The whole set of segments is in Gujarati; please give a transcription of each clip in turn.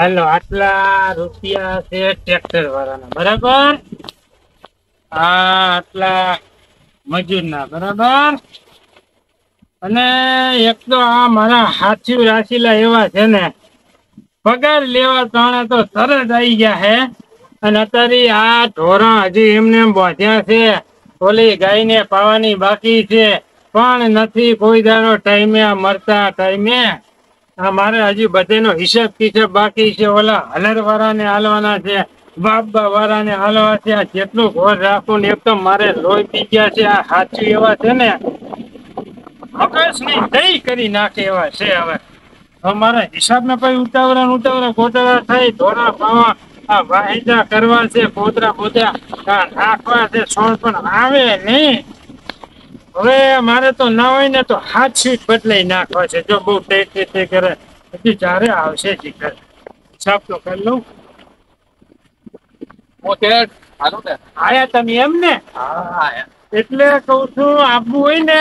હાલો આટલા રૂપિયા છે ટ્રેક્ટર વાળાના બરાબર, આટલા મજૂરના બરાબર, અને એક તો આ મારા હાથીઓ રાખેલા એવા છે ને પગાર લેવા તાણે તો તરત આવી ગયા હે, અને અત્યારે આ ઢોરા હજી એમને બાંધ્યા છે, ઓલી ગાયને પાવાની બાકી છે પણ નથી કોઈ દાડો ટાઈમે આ મરતા ટાઈમે. મારે હજી બધેનો હિસાબ કિસાબ બાકી છે, ઓલા હલર વાળાને હાલવાના છે, બાબા વાળાને હાલવા છે, આ જેટલું ઘોર રાખવું ને એક તો મારે લોહી પી ગયા છે, આ હાચું એવા છે ને મગજની દઈ કરી નાખે એવા છે. હવે મારા હિસાબને પછી ઉતાવળા ગોટાળા થઈ ધોરા પાવા આ વાહિદા કરવા છે, પોતરા પોતરા નાખવા છે, સોણ પણ આવે નહીં. હવે મારે તો ના હોય ને તો હાથ સીટ બદલાઈ નાખવા છે, જો બહુ ટેક કરે હજી જ્યારે આવશે જીકર હિસાબ તો કરી લઉં. આયા તમે એમ ને? એટલે કઉ છું આપવું હોય ને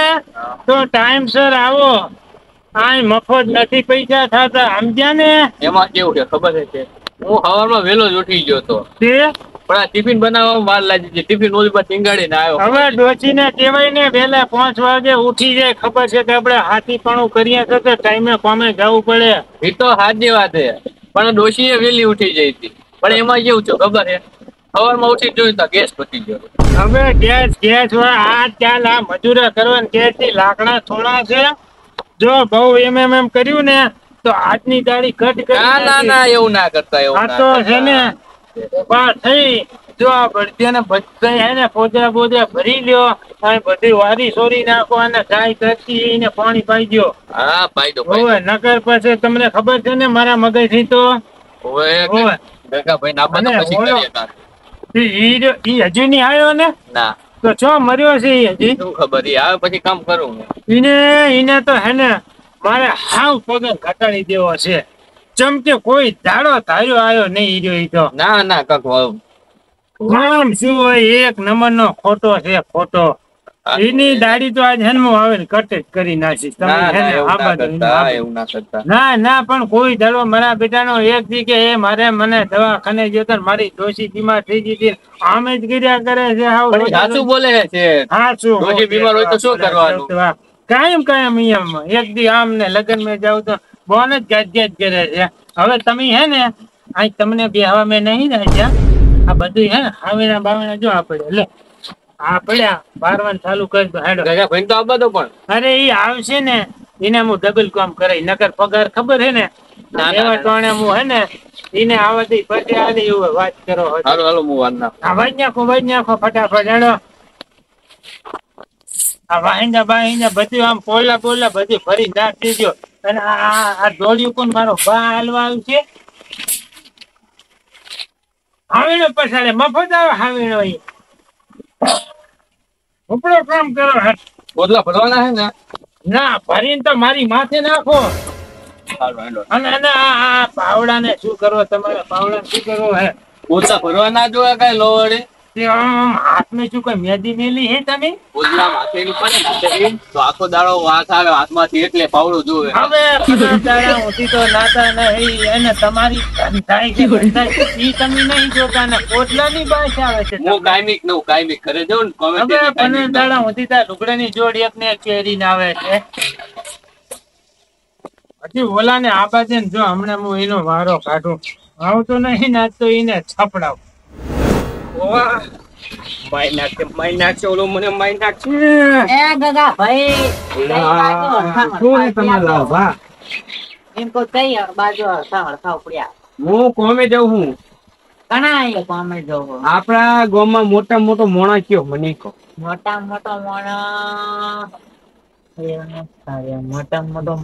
તો ટાઈમસર આવો, આ મફત નથી પૈસા થતા સમજ્યા ને. એમાં કેવું છે ખબર છે, હું સવારમાં વહેલો જ ઉઠી ગયો તો પણ આ ટિફિન બનાવવામાં વાર લાગી છે, ટિફિન ઓલી પર ટીંગાડીને આવ્યો. હવે ડોચીને કહેવાય ને વહેલા 5 વાગે ઉઠી જાય, ખબર છે કે આપણે હાથીપણું કરીએ તો ટાઈમે કોમે જવું પડે. એ તો સાચી વાત છે, પણ ડોશીએ વહેલી ઉઠી જઈ હતી. પણ એમાં કેવું છે ખબર છે, સવારમાં ઉઠી જોયું તો ગેસ પતી ગયો. હવે ગેસ આ ચાલ આ મજૂરા કરવાની ગેસ થી લાકડા થોડા છે, જો બહુ એમ કર્યું ને તો આજની દાડી કટ કરી. ના એવું ના કરતા, એવું આ તો છે ને ઉભા થઈ જો આ બળદિયાને બધા હે ને પોદરા બોદરા ભરી લ્યો, અને બધી વારી સોરી નાખો અને ગાય કરતી એને પાણી પાઈ દો. હા પાઈ દો. હવે નકર પછી તમને ખબર છે ને મારા મગજ થી તો ઈ હજુ નહીં આવ્યો ને? ના. તો ચો મર્યો છે હજી? શું ખબર, આવે પછી કામ કરું. એને તો હે ને મારે હાવ પગાર ઘટાડી દેવો છે, ચમ કે કોઈ દાડો ધાર્યો આવ્યો નહીં રહ્યો. ઈ તો ના કાક કામ શું હોય, એક નંબર નો ખોટો છે, ખોટો. એની દાડી તો આજ હનમો આવે ને કટ જ કરી નાખી. ના પણ કોઈ દાડો મારા બેટાનો એક દી કે એ મને દવાખાને જતો મારી ડોશી બીમાર થઈ ગઈ હતી, આમે જ ગીર્યા કરે છે. સાચું બોલે છે. ડોશી બીમાર હોય તો શું કરવાનું? કાયમ અહીંયા એક દી આમ ને લગ્ન માં જાવ તો બોન જ ગાજ કરે છે. હવે તમે હે ને આ તમને બેહવા મેં નહીં રાખ્યા, આ બધું હે ને હાવેના બાવેના જો આપણે લે આ પડ્યા બારવાન ચાલુ કરી દો. હેડો ભાઈ તો આપવા દો. પણ અરે ઈ આવશે ને એને હું ડબલ કામ કરાય, નકર પગાર ખબર હે ને એવા ટોણે હું હે ને એને આવતી પછી આલે એવું વાત કરો. હાલો હું વાત ના વાજ નાખો ફટાફટ. હેડો આ વાહિંદા બધું આમ પોલા બધું ફરી નાખ દેજો. અને આ દોડ્યું કોણ મારો બા હાલવા આવ્યું છે? હાવીનો પછાડે મફત આવે હાવીનો. ઉપડો કામ કરો. પોતલા ભરવાના હે ને? ના ભરીને તો મારી માથે નાખો. અને આ પાવડા ને શું કરવો તમારે? પાવડા શું કરવો હે? પોતલા ભરવાના જોયા કઈ લોવડે હાથમાં શું કઈ મેદી મેલી હે તમે? પોતલા માથે તો આખો દાડો વાત આવે હાથમાંથી, એટલે પાવડું જોવે. હવે દાડા ઉઠી તો નાતા નહીં, એને તમારી ધંધાઈ કે બંધાઈ ઈ તમે નહીં જોતા ને પોતલાની બાસ આવે છે. હું કાયમિક કરે જાઉં ને કોમેન્ટ. હવે 15 દાડા ઉઠી તા લુગડાની જોડી એક ને એક પહેરીને આવે છે. હજી ઓલા ને આ બાજુ જો હમણાં હું એનો વારો કાઢું આવતો નહીં ને તો એને છપડાવ. માઈ નાખશે ઓલો મને માઈ નાખશે. એ ગગા ભાઈ એમ કો તઈ બાજુ હળખાવ પડ્યા. હું કોમે જાઉં હું. ઘણા એ કોમે જવો. આપણા ગામમાં મોટા મોટો મોણા કયો મને કહો. મોટા મોટો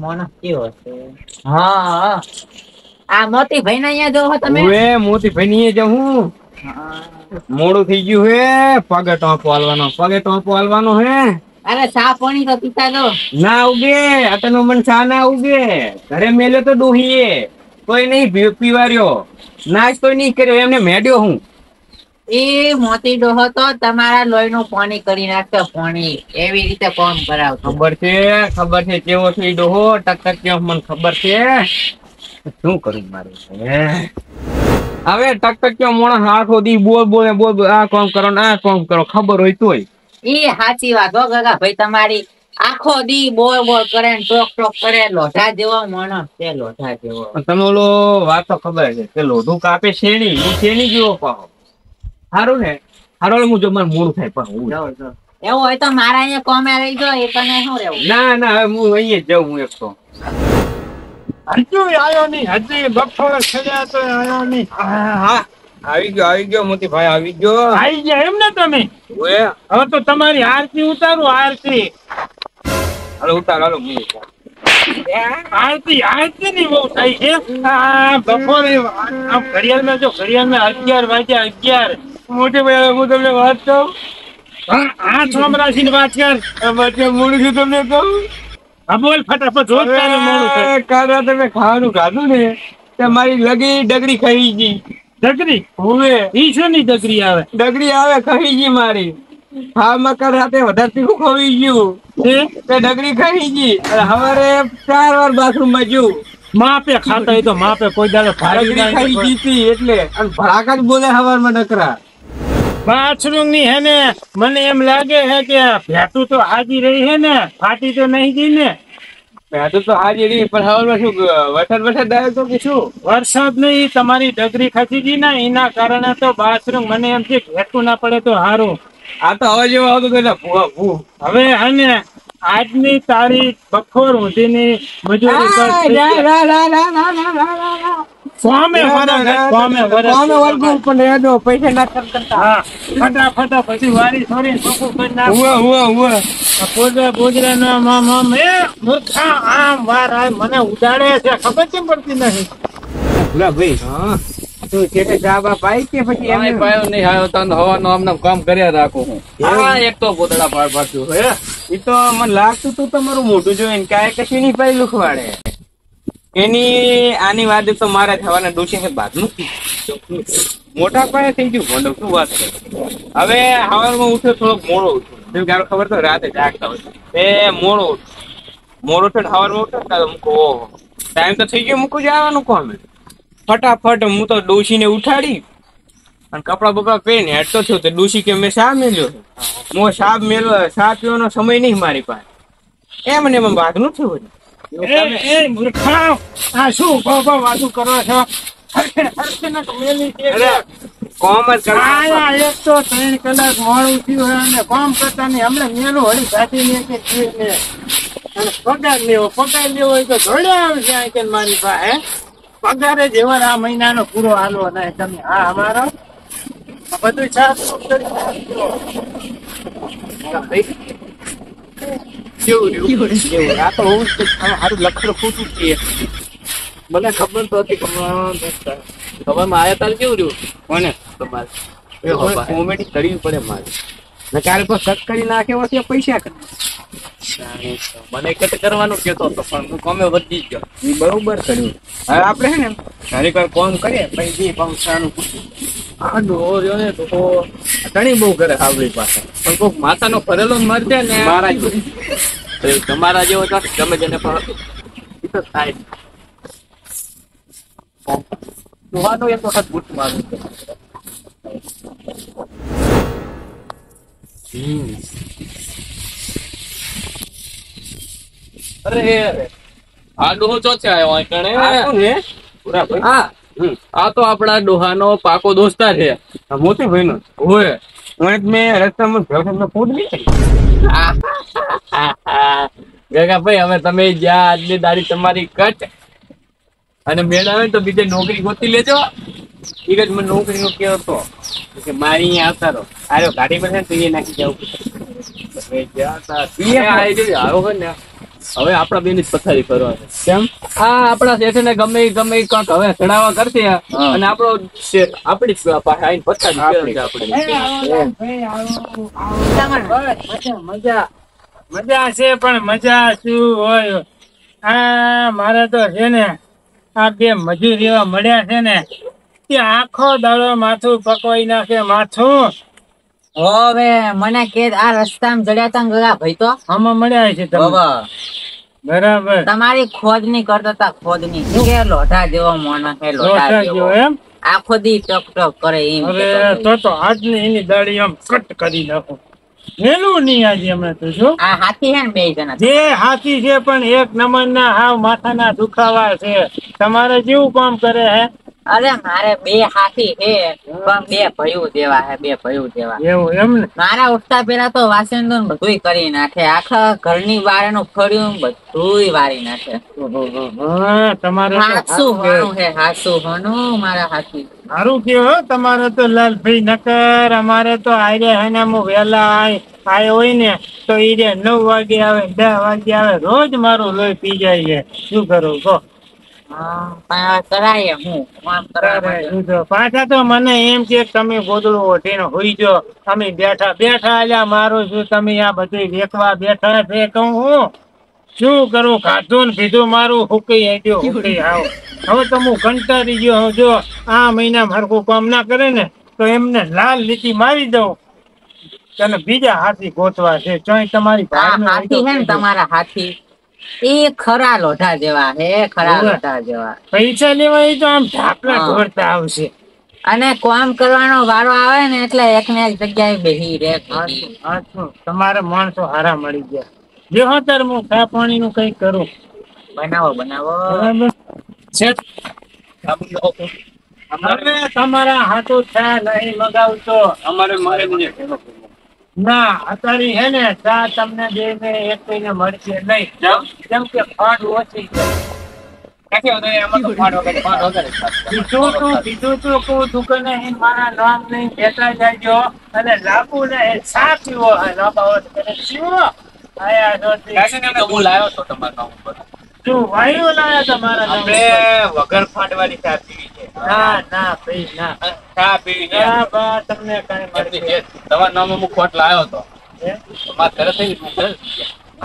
મોણસ કયો છે? હા આ મોતી ભાઈ ના અહીંયા જો તમે? મોતી ભાઈ ની જાઉં. મોડું થઈ ગયું હે, પગે ટોપો હાલવાનો હે. અરે ચા પાણી તો પીતા દો. ના ઉગે અતનો મન ચા ના ઉગે, ઘરે મેલે તો ડોહીએ. કોઈ નહીં પીવાર્યો, નાસ્તો નહીં કર્યો, એમને મેડ્યો હું. એ મોતી ડોહો તો તમારા લોહીનું પાણી કરી નાખતો, પાણી એવી રીતે કામ કરાવતો. ખબર છે કેવો છે ઈ ડોહો, ટક્કર કેવો મને ખબર છે. શું કરું મારે હવે ટકટક્યો માણસ આખો દી બોલ આ કામ કરો ને આ કામ કરો, ખબર હોય તોય. એ સાચી વાત હો ગગા ભાઈ તમારી. આખો દી બોલ કરે ને ટોક કરે, લોઢા જેવો માણસ છે, લોઢા જેવો. તમે ઓલો વાત તો ખબર છે કે લોઢું કાપે શેણી, હું શેણી જેવો પાહો. સારું ને, સારું હું જો મારે મોડું થાય પણ હું એવું હોય તો મારા અહીંયા કોમે રહી ગયો, એ તને શું રહેવું? ના હવે હું અહીંયા જ જાઉં. હું એક તો હજુ આવ્યો નહીં, હજી બફોરે છેડ્યા તો આવ્યો નહીં. હા આવી ગયો મોતીભાઈ, આવી ગયો. આવી ગયા એમ ને તમે? ઓએ હવે તો તમારી આરતી ઉતારું, આરતી. હાલો ઉતાર, હાલો આરતી ની બહુ થઈ છે. આ બપોરે આમ ઘડિયાળમાં જો, ઘડિયાળમાં 11 વાગ્યા 11. મોટે ભાઈ હું તમને વાત કહું, આ સોમરાશી ની વાત કર. મોડું છું તમને કહું. હા બોલ ફટાફટ, રોજ તારે મોડું થાય. કારા તમે ખાવાનું ખાધું ને તે મારી લગી ડગરી ખાઈ ગઈ. ડગરી? હવે ઈ શું ની ડગરી આવે? ડગરી આવે ખાઈ ગઈ મારી. હા મકર રાતે વધારે તીખું ખવાઈ ગયું તે ડગરી ખાઈ ગઈ. સવારે 4 વાર બાથરૂમ માં ગયું. માપે ખાતા હોય તો માપે, કોઈ દાડો ડગરી ખાઈ ગઈ હતી એટલે. અને ભડાકા જ બોલે સવારમાં નકરા. બાથરૂમ ની હે ને, મને એમ લાગે હે કે ભેટું તો હાજી રહી હે ને, ફાટી તો નહીં ગઈ ને? ભેટું તો હાજી રહી પણ સવારમાં શું વરસાદ આવ્યો તો કે શું? વરસાદ નહીં, તમારી ડગરી ખસી ગઈ ને એના કારણે તો બાથરૂમ, મને એમ છે ભેટું ના પડે તો સારું. આ તો હવે જેવો આવતો હવે હે ને આજની તારીખ બપોર સુધીની મજૂરી પૈસા ના કરતા. ફટાફટ પછી વારી છોડી ગોજરા નો આમ વાર મને ઉડાડે છે, ખબર કેમ પડતી નથી. ભાઈ ચા પાઈ કે પછી એમ પાયો નહીં આવ્યો તો હવાનો આમને કામ કર્યા રાખું હું. હા એક તો ગોદડા પાડ્યું હે. એ તો મને લાગતું તું તમારું મોઢું જોઈને કાંઈ કશું નહીં પાઈ લુખવાડે. એની આની વાત તો મારે થવાના ડોસી છે બાદનું મોટા પાયે થઈ ગયું ભોંડો. શું વાત છે. હવે સવારમાં ઉઠ્યો થોડોક મોડો ઉઠ્યો, ગારો ખબર તો રાતે જાગતા હોય એ મોડો થયો સવારમાં ઉઠ્યો મૂકો ટાઈમ તો થઈ ગયો, મૂકું જવાનું કોમ. ફટાફટ હું તો ડોશી ને ઉઠાડી અને કપડા બપડા પહેરીને હેઠતો થયો તો ડોશી કે મેં શા મેલ્યો. હું શા પીવાનો સમય નહીં મારી પાસે. એમ ને એમ બાદનું થયું. આ શું વાતું કરો છો? કોમ જ એક તો 3 કલાક મોડું થયું અને કામ કરતા નહીં, હમણાં મેલું હળી કાઢી ને પગાર લેવો હોય તો જોડ્યા આવે છે મારી પાસે. પગારે જેવા આ મહિનાનો પૂરો હાલવો નહીં તમે. હા અમારો બધું આ તો સારું લખડ ખોટું છે. મને ખબર તો હતી ખબર માં આયા તાર કેવું રહ્યું કોને તમારે કોમેડી કરવી પડે મારે. ક્યારે કોઈ સક કરી નાખે પછી પૈસા કરે. મને કટ કરવાનું કેતો હતો પણ હું કોમે વધી ગયો. એ બરોબર કર્યું. હવે આપડે છે ને ઘણી વાર કોમ કરીએ પછી પંચાનું આ ડોહો રહ્યો ને તો ઘણી બહુ કરે આપણી પાસે. પણ કોઈક માથાનો ફરેલો મરજે ને મારા તમારા જેવો તો ગમે તેને પણ એ તો થાય. ડોહાનો એક વખત બૂટ મારું. અરે આ ડોહો ચોથે આવ્યો અહીં કણે. હા આ તો આપડા ડોહાનો પાકો દોસ્તાર છે, મોતી ભાઈ નો હોય. મેં રસ્તામાં ફૂડ નહીં ગગા ભાઈ હવે તમે જ્યાં આજની દાડી તમારી કટ અને મેળ આવે તો બીજે નોકરી ગોતી લેજો. એ જ મને નોકરીનો કેવો હતો કે મારી અહીંયા આવતા રહો. આરો ગાડી પર છે ને તો એ નાખી જવું. હવે આપડા બેન જ પથારી કરવા છે. કેમ? આ આપડા શેઠ ને ગમે કંઈક હવે ચડાવવા કરશે અને આપણો આપડી પાસે આવીને પથારી છે આપણે. મજા છે પણ મજા શું હોય. આ મારે તો છે ને આ બે મજૂર એવા મળ્યા છે ને તે આખો દાડો માથું પકવાઈ નાખે માથું. હવે મને કે આ રસ્તામાં જડ્યા તા ને ગગા ભાઈ તો આમાં મળ્યા છે તમે. હવે બરાબર. તમારી ખોદ ની કરતા તા ખોદ ની કે લોઢા જેવો માણસ છે લોઢા લોટા ગયો જેવો એમ. આખો દી ટક ટક કરે એમ અરે તો આજની એની દાઢી આમ કટ કરી નાખો. મેલું નહીં આજે હમણાં તો જો. આ હાથી હે ને બે જણા જે હાથી છે પણ એક નંબરના હાવ માથાના દુખાવા છે. તમારે જેવું કામ કરે હે અરે મારે બે હાથી છે પણ બે ભયું જેવા હે બે ભયું જેવા એવું એમ ને. મારા ઉઠતા પેલા તો વાસણ તો બધુંય કરી નાખે આખા ઘરની બારનું ફળ્યું બધુંય વારી નાખે હા, તમારે તો હાસુ સારું હોનું છે. હે હાસુ હોનું મારા હાથી સારું કેવો તમારે તો લાલભાઈ નકર. અમારે તો આયરે હેને હું વહેલા આય હોય ને તો ઈ 9 વાગે આવે 10 વાગે આવે રોજ મારું લોહી પી જાય છે. શું કરું કહો. હા, પણ કરાય હું કામ કરાય પાછા તો મને એમ કે તમે ગોદડું ઓઢીને હોઈ જો અમે બેઠા બેઠા અલ્યા મારું છું તમે આ બધું વેચવા બેઠા છે કહું હું શું કરું. ખાધું ને પીધું મારું હુકઈ આડ્યો હુકઈ આવ. હવે તો હું કંટાળી ગયો હું. જો આ મહિના હરખું કામ ના કરે ને તો એમને લાલ લીટી મારી દઉં અને બીજા હાથી ગોતવા છે. ચોય તમારી આ ભાઈનું હોય તો હાથી હે ને કહેજો. તમારા હાથી એ ખરા લોઢા જેવા હે ખરા ઓવે. લોઢા જેવા પૈસા લેવા એ તો આમ ઢાપલા હા. ઢોળતા આવશે. અને કામ કરવાનો વારો આવે ને એટલે એક ને એક જગ્યાએ બેહી રે હાચું, હાચું. તમારે માણસો હારા મળી ગયા. જે હોતર હું ચા પાણી નું કઈ કરું. બનાવો બનાવો બરાબર. શેઠ, અમારે હવે તમારા હાથું ચા નહીં મગાવતો. અમારે મારે મને ના અત્યારે હે ને ચા તમને બે ને એક કઈને મળશે નહીં. જેમ કે ફાંડ ઓછી છે. ક્યાંથી આવતો એ આમાં તો ફાટ વગર કીધું તું કહું દુકાને આવીને મારા નામ નહીં બેઠા જાયજો અને લાંબુ ને ચા પીવો લાંબા કરે પીવો. આયા જોતી. હું લાવ્યો છો તમારા નામ ઉપર શું વાયુ લાયા તમારા નામ આપણે ઉપર? વગર ફાટવાની ચા પીવી છે. ના ના ભાઈ ના. ચા પીવી છે. ના બા તમને કઈ મળશે. તમારા નામે હું ખોટ લાવ્યો હતો હે? મારા ઘરે થઈ ગયું.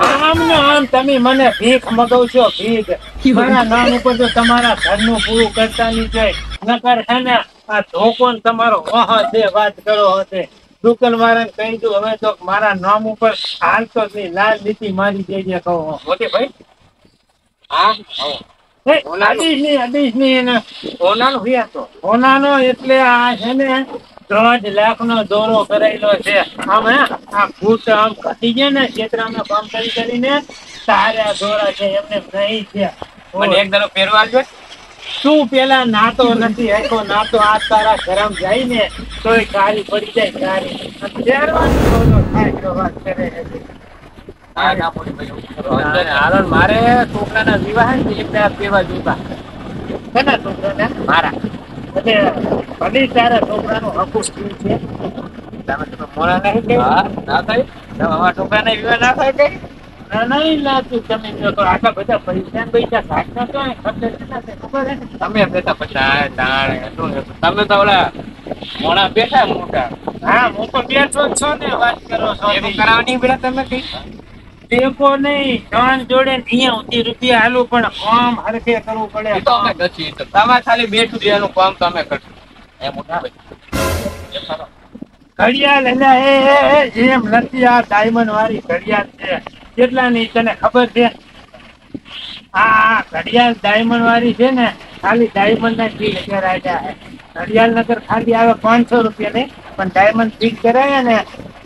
આમ ને આમ તમે મને ભીખ મગાવશો ભીખ. મારા નામ ઉપર તો તમારા ઘરનું પૂરું કરતા નહીં જાય. નકર છે ને આ ધોકો ને તમારો ઓહ છે વાત કરો હશે. દુકાન વાળાને કહી દઉં હવે તો મારા નામ ઉપર હાલતો જ નહીં. લાલ લીટી મારી દેજે કહો. મોટી ભાઈ હા અડીશ ની એને ઓનાનો વ્યા તો ઓનાનો એટલે આ છે ને 3 લાખ નો દોરો કરેલો છે. આમ હે આ ફૂટ આમ ઘટી જાય ને ક્ષેત્રમાં કામ કરીને તારા દોરા છે એમને નહીં છે. મને એક દાડો પહેરવા આવજો. તું પેલા નાતો નથી હેકો નાતો આ તારા ગરમ જાય ને તોય કાળી પડી જાય કાળી. અને પહેરવાની દોરો થાય તો વાત કરે છે. હા ના મોટી ભાઈ હાલો મારે છોકરાના વિવાહ ને એક દાડા પીવા જોતા. કેના છોકરાના? મારા એટલે ભલી તારા છોકરાનું હકું શું છે? તમે તો મોડા નહીં કેવું? હા ના થાય તમે અમારા છોકરાને વિવાહ ના થાય કઈ ના, નહીં લાગતું તમે જો તો આટલા બધા પૈસા ને પૈસા કાઢતા તો અહીં ખર્ચે કેટલા છે ખબર હે ને? તમે બેઠા પછી તાણે શું છે? તમે તો ઓલા મોડા બેઠા મોટા હા હું તો બેઠો જ છું ને વાત કરો છો. એવું કરાવવાની બેટા તમે કઈ ટેકો નહીં ત્રણ જોડે ને અહીંયા સુધી રૂપિયા હાલું પણ કામ હરખે કરવું પડે. એ તો અમે ગછી તમારે ખાલી બેઠું રહેવાનું કામ તો અમે કરશું એ મોટા ભાઈ ઘડિયાળ એટલે એમ નથી. આ ડાયમંડ વાળી ઘડિયાળ છે. કેટલાની તને ખબર છે? આ ઘડિયાળ ડાયમંડ વાળી છે ને ખાલી ડાયમંડ ના 20,000 આયા છે. ઘડિયાળ નગર ખાલી આવે 500 રૂપિયા ની પણ ડાયમંડ ફિટ કરાયા ને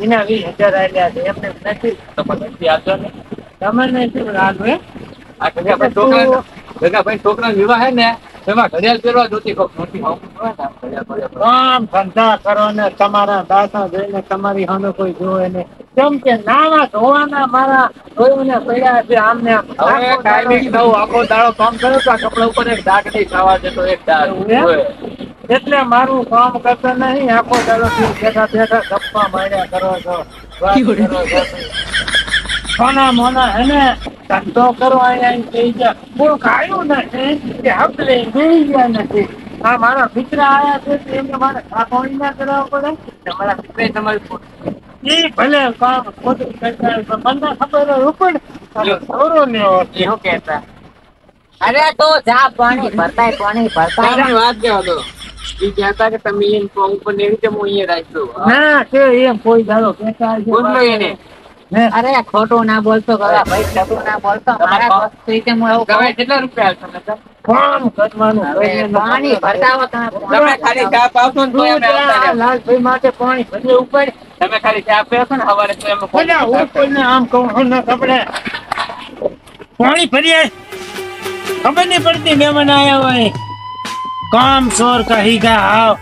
એના 20,000 આયા છે. એમને નથી તો પછી આપજો ને તમે નથી લાગુ હે. આ ગગાભાઈ છોકરાનો વિવાહ હે ને એમાં ઘડિયાળ પહેરવા જોતી કોક મોટી કામ ધંધા કરો ને તમારા દાદા જોઈને તમારી સામે કોઈ જોવે ને કેમ કે નાના ધોવાના મારા જોઈને પડ્યા છે આમને આમ. હવે કાયમી દઉં આખો દાડો કામ કર્યો તો આ કપડા ઉપર એક દાગ નહીં ખાવા દેતો એક દાગ એટલે મારું કામ કરતા નહીં આખો દાડો બેઠા બેઠા ગપ્પા માર્યા કરો છો વાત કરો છો. સોના મોના હે ને ધંધો કરો અહીંયા કહી જાય કોઈ ખાયું નથી કે હકલે ગઈ ગયા નથી. આ મારા મિત્ર આયા છે તો એમને મારે ખાખોણી ના કરાવવા પડે. તમારા પિત્રે તમારી એ ભલે કામ ખોટું કરતા હોય પણ મને ખબર હોય ઉપર દોરો લેવો છે. શું કહેતા અરે તો જા પાણી ભરતાય પાણી ભરતાય તારી વાત કેવો તો ઈ કહેતા કે તમે એને પગ ઉપર ને રીતે હું અહીંયા રાખજો ના કે એમ કોઈ દાડો કહેતા હશે. બોલો એને હે? અરે ખોટું ના બોલતો ગગા ભાઈ ખોટું ના બોલતો મારા દોસ્ત રીતે હું એવું તમે કહું. કેટલા રૂપિયા આપશો નકર? કામ કરવાનું હવે પાણી ભરતાવો તમે તમે ખાલી ચા પાવશો ને તો અમે આવતા આ રહ્યા. લાલભાઈ માટે પાણી ભરી ઉપર તમે ખાલી ચા પીવશો ને સવારે તો એમાં બધા હું કોઈને આમ કહું છું ને ખબરે પાણી ભરીએ ખબર નહીં પડતી મહેમાન આયા હોય કામ ચોર કહી ગયા આવ